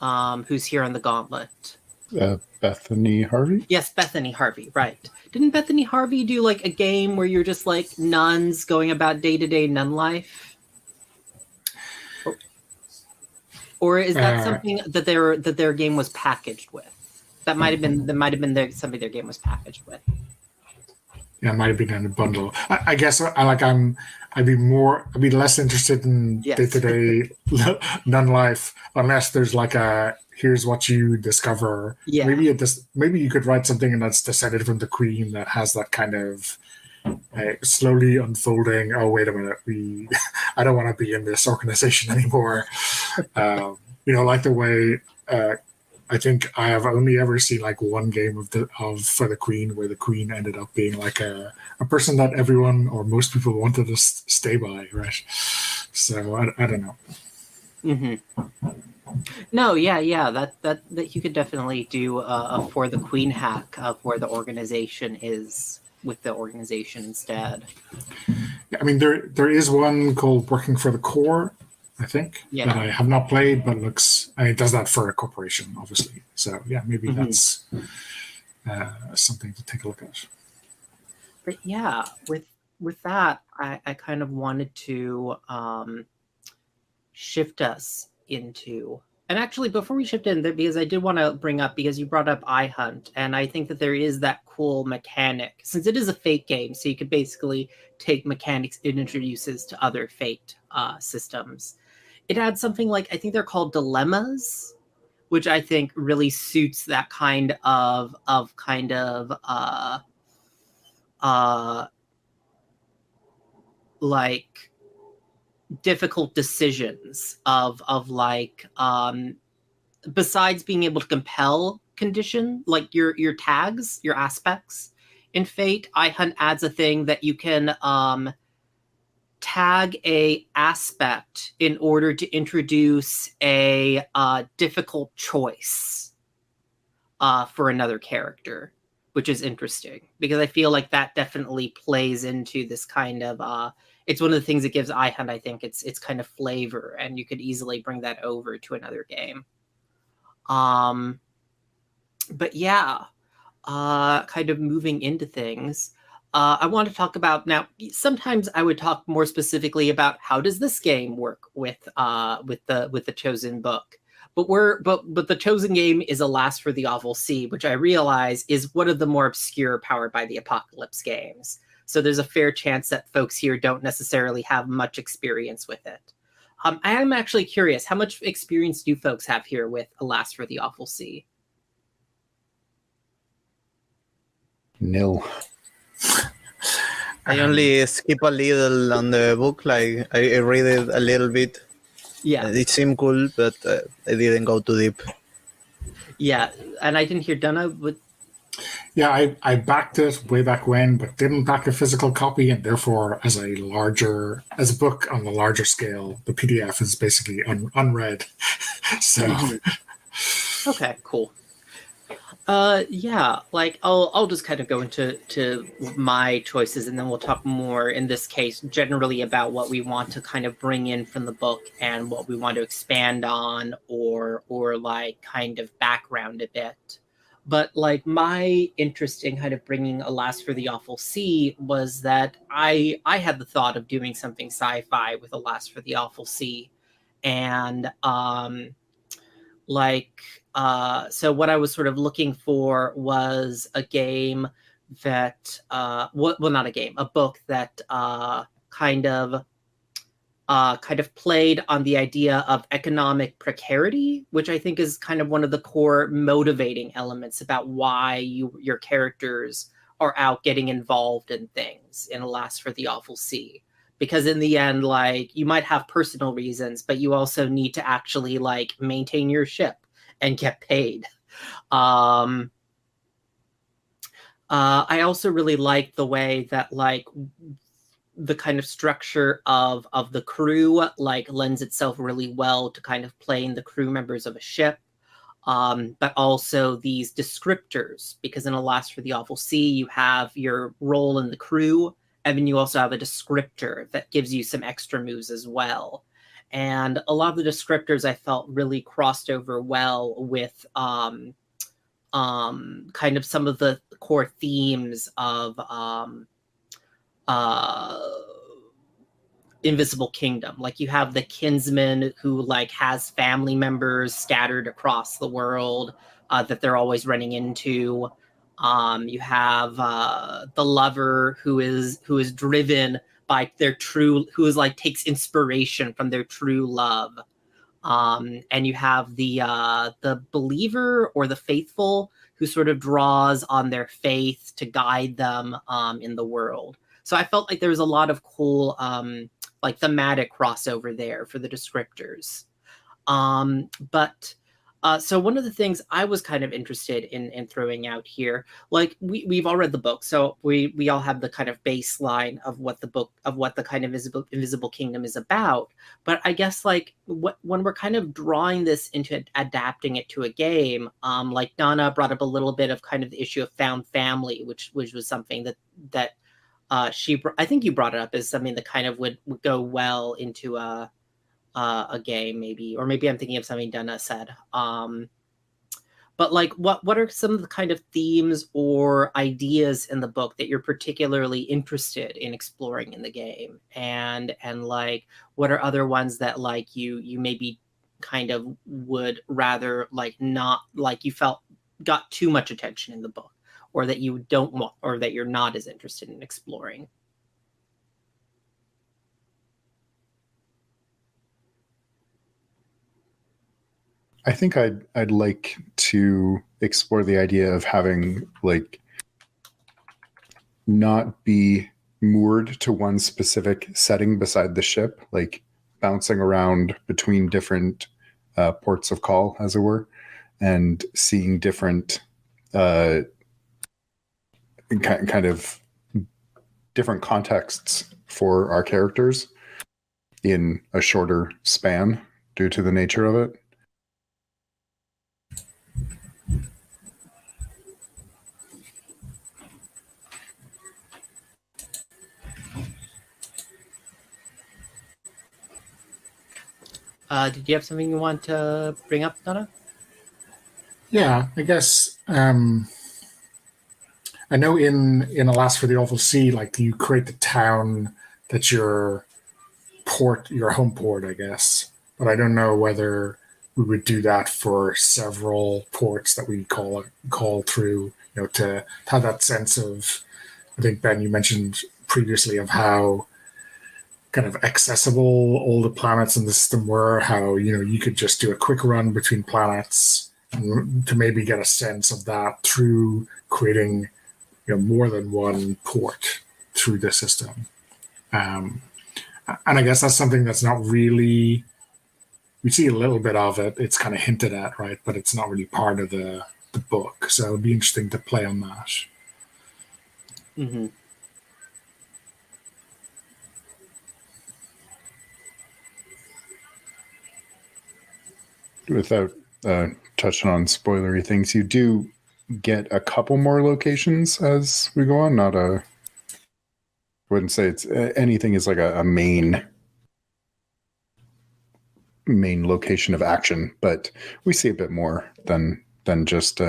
Who's here on the Gauntlet? Bethany Harvey? Yes, Bethany Harvey, right. Didn't Bethany Harvey do like a game where you're just like nuns going about day-to-day nun life? Or is that something that their game was packaged with? That might have been something their game was packaged with. Yeah, it might have been in a bundle. I guess I'm I'd be less interested in Yes. day-to-day non-life unless there's like here's what you discover. Yeah. Maybe you could write something that's descended from the Queen that has that kind of slowly unfolding. Oh, wait a minute, I don't want to be in this organization anymore. Like the way I think I have only ever seen like one game of for the Queen where the Queen ended up being like a person that everyone or most people wanted to stay by, right? So I don't know. Mm-hmm. No, yeah, that you could definitely do a for the Queen hack of where the organization is with the organization instead. Yeah, I mean there is one called Working for the Core, I think, that I have not played, but it does that for a corporation, obviously. So yeah, maybe that's something to take a look at. But yeah, with that, I kind of wanted to shift us into, and actually before we shift in there, because I did want to bring up, because you brought up iHunt, and I think that there is that cool mechanic, since it is a Fate game, so you could basically take mechanics it introduces to other Fate systems. It adds something like, I think they're called dilemmas, which I think really suits that kind of like difficult decisions of like besides being able to compel condition, like your tags, your aspects in Fate, iHunt adds a thing that you can tag a aspect in order to introduce a difficult choice for another character, which is interesting because I feel like that definitely plays into this kind of it's one of the things that gives iHunt, I think, it's kind of flavor, and you could easily bring that over to another game. But yeah, kind of moving into things. I want to talk about now. Sometimes I would talk more specifically about how does this game work with the chosen book. But the chosen game is Alas for the Awful Sea, which I realize is one of the more obscure Powered by the Apocalypse games. So there's a fair chance that folks here don't necessarily have much experience with it. I am actually curious, how much experience do folks have here with Alas for the Awful Sea? Nil. I only skip a little on the book, like I read it a little bit. Yeah. It seemed cool, but I didn't go too deep. Yeah, and I didn't hear Donna with... Yeah, I backed it way back when, but didn't back a physical copy, and therefore, as a book on the larger scale, the PDF is basically unread. So, okay, cool. Yeah, like I'll just kind of go into my choices, and then we'll talk more in this case generally about what we want to kind of bring in from the book and what we want to expand on or like kind of background a bit. But like my interest in kind of bringing Alas for the Awful Sea was that I had the thought of doing something sci-fi with Alas for the Awful Sea, and so what I was sort of looking for was a game that not a game, a book that kind of played on the idea of economic precarity, which I think is kind of one of the core motivating elements about why your characters are out getting involved in things in Alas for the Awful Sea. Because in the end, like, you might have personal reasons, but you also need to actually like maintain your ship and get paid. I also really like the way that like the kind of structure of the crew like lends itself really well to kind of playing the crew members of a ship. But also these descriptors, because in Alas for the Awful Sea, you have your role in the crew, and then you also have a descriptor that gives you some extra moves as well. And a lot of the descriptors I felt really crossed over well with kind of some of the core themes of Invisible Kingdom. Like, you have the kinsman who like has family members scattered across the world that they're always running into. You have the lover who is driven by their true, who is like takes inspiration from their true love. And you have the believer or the faithful who sort of draws on their faith to guide them in the world. So I felt like there was a lot of cool like thematic crossover there for the descriptors. So one of the things I was kind of interested in throwing out here, like we've all read the book, so we all have the kind of baseline of what the kind of Invisible Kingdom is about. But I guess like when we're kind of drawing this into adapting it to a game, like Donna brought up a little bit of kind of the issue of found family, which was something that I think you brought it up as something that kind of would go well into a game, maybe, or maybe I'm thinking of something Donna said. But like, what are some of the kind of themes or ideas in the book that you're particularly interested in exploring in the game, and like, what are other ones that like you maybe kind of would rather like not, like you felt got too much attention in the book, or that you don't want, or that you're not as interested in exploring? I think I'd like to explore the idea of having like not be moored to one specific setting beside the ship, like bouncing around between different ports of call, as it were, and seeing different kind of different contexts for our characters in a shorter span due to the nature of it. Did you have something you want to bring up, Donna? Yeah, I guess I know in Alas for the Awful Sea, like you create the town that's your home port, I guess. But I don't know whether we would do that for several ports that we call through, to have that sense of. I think Ben, you mentioned previously of how kind of accessible all the planets in the system were, how you could just do a quick run between planets, and to maybe get a sense of that through creating more than one port through the system. And I guess that's something that's not really, we see a little bit of it, it's kind of hinted at, right, but it's not really part of the book, so it'd be interesting to play on that. Mm-hmm. Without touching on spoilery things, you do get a couple more locations as we go on. Not a, I wouldn't say it's anything is like a main location of action, but we see a bit more than just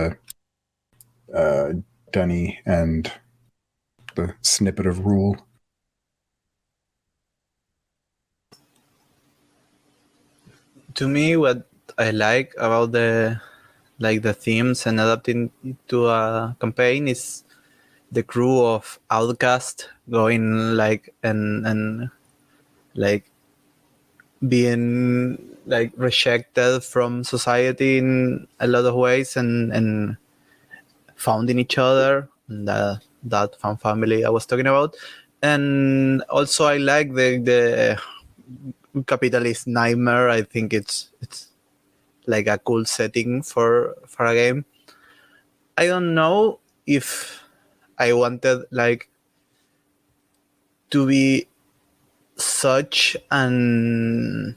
Dunny and the snippet of rule. To me, what I like about the themes and adapting to a campaign is the crew of outcast going like and like being like rejected from society in a lot of ways and founding each other, that fan family I was talking about. And also I like the capitalist nightmare. I think it's like a cool setting for a game. I don't know if I wanted like to be such an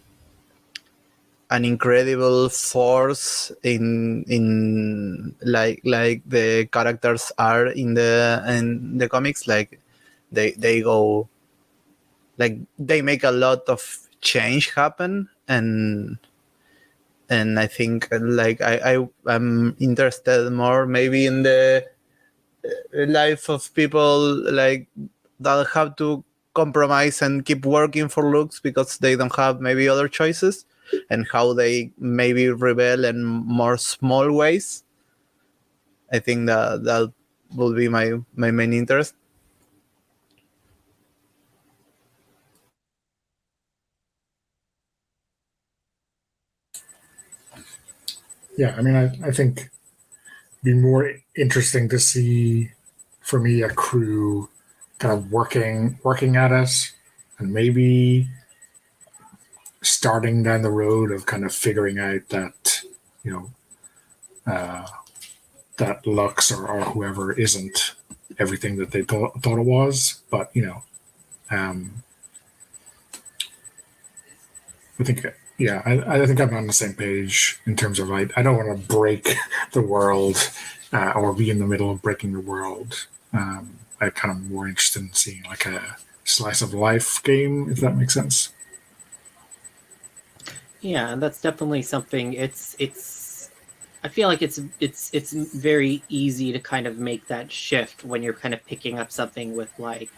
incredible force in like the characters are in the comics. Like they go, like they make a lot of change happen, and I think like I'm interested more maybe in the life of people like that have to compromise and keep working for looks because they don't have maybe other choices, and how they maybe rebel in more small ways. I think that will be my main interest. yeah, I mean, I think it'd be more interesting to see, for me, a crew kind of working at it, and maybe starting down the road of kind of figuring out that, you know, that Lux or whoever isn't everything that they thought it was. But, you know, I think, yeah, I think I'm on the same page in terms of I don't want to break the world or be in the middle of breaking the world. I'm kind of more interested in seeing like a slice of life game, if that makes sense. Yeah, and that's definitely something. I feel like it's very easy to kind of make that shift when you're kind of picking up something with like,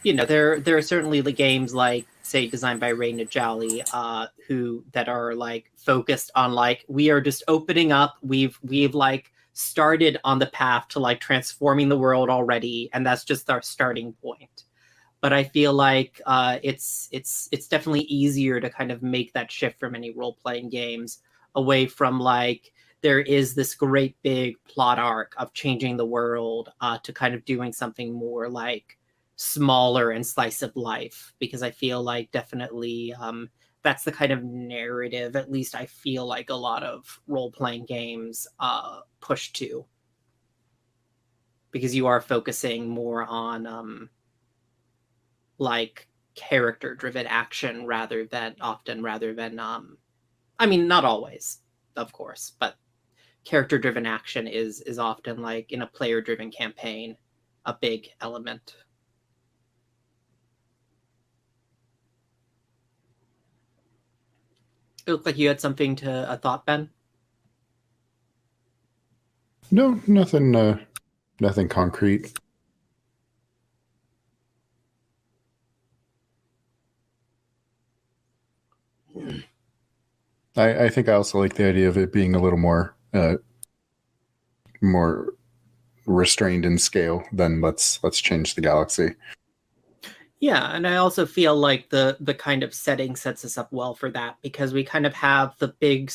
you know, there are certainly the games like, say, designed by Ray Najali, who that are like focused on like, we are just opening up. We've like started on the path to like transforming the world already, and that's just our starting point. But I feel like it's definitely easier to kind of make that shift from any role playing games away from like, there is this great big plot arc of changing the world to kind of doing something more like smaller and slice of life, because I feel like definitely that's the kind of narrative, at least I feel like a lot of role-playing games push to, because you are focusing more on like character-driven action rather than I mean, not always, of course, but character-driven action is often, like in a player-driven campaign, a big element. It looked like you had something to a thought, Ben. No, nothing concrete. I think I also like the idea of it being a little more more restrained in scale than let's change the galaxy. Yeah, and I also feel like the kind of setting sets us up well for that, because we kind of have the big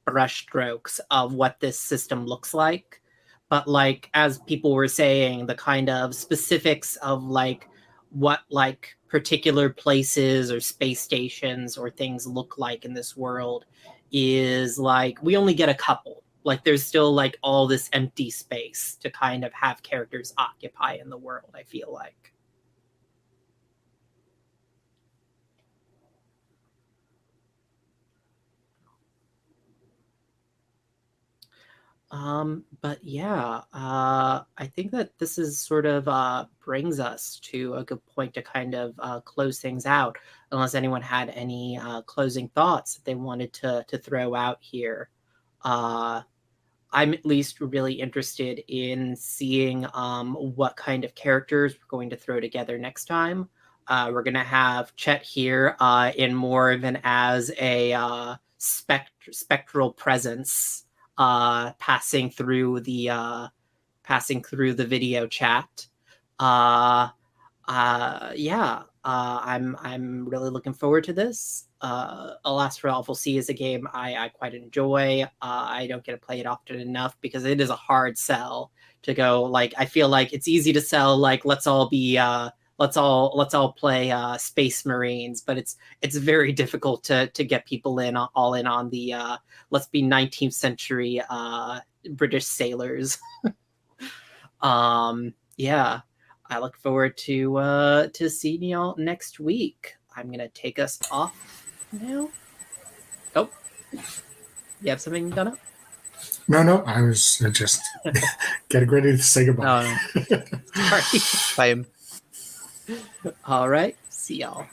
brush strokes of what this system looks like. But like, as people were saying, the kind of specifics of like what like particular places or space stations or things look like in this world is like, we only get a couple. Like, there's still like all this empty space to kind of have characters occupy in the world, I feel like. But yeah, I think that this is sort of brings us to a good point to kind of close things out, unless anyone had any closing thoughts that they wanted to throw out here. Uh, I'm at least really interested in seeing what kind of characters we're going to throw together next time. We're going to have Chet here in more than as a spectral presence passing through the video chat. Yeah, I'm really looking forward to this. Alas for Awful Sea is a game I quite enjoy. I don't get to play it often enough because it is a hard sell to go. Like, I feel like it's easy to sell like, let's all play Space Marines, but it's very difficult to get people all in on the let's be 19th century British sailors. Yeah. I look forward to seeing y'all next week. I'm gonna take us off now. Oh, you have something done up? No, I was just getting ready to say goodbye. No. Sorry. Bye. All right. See y'all.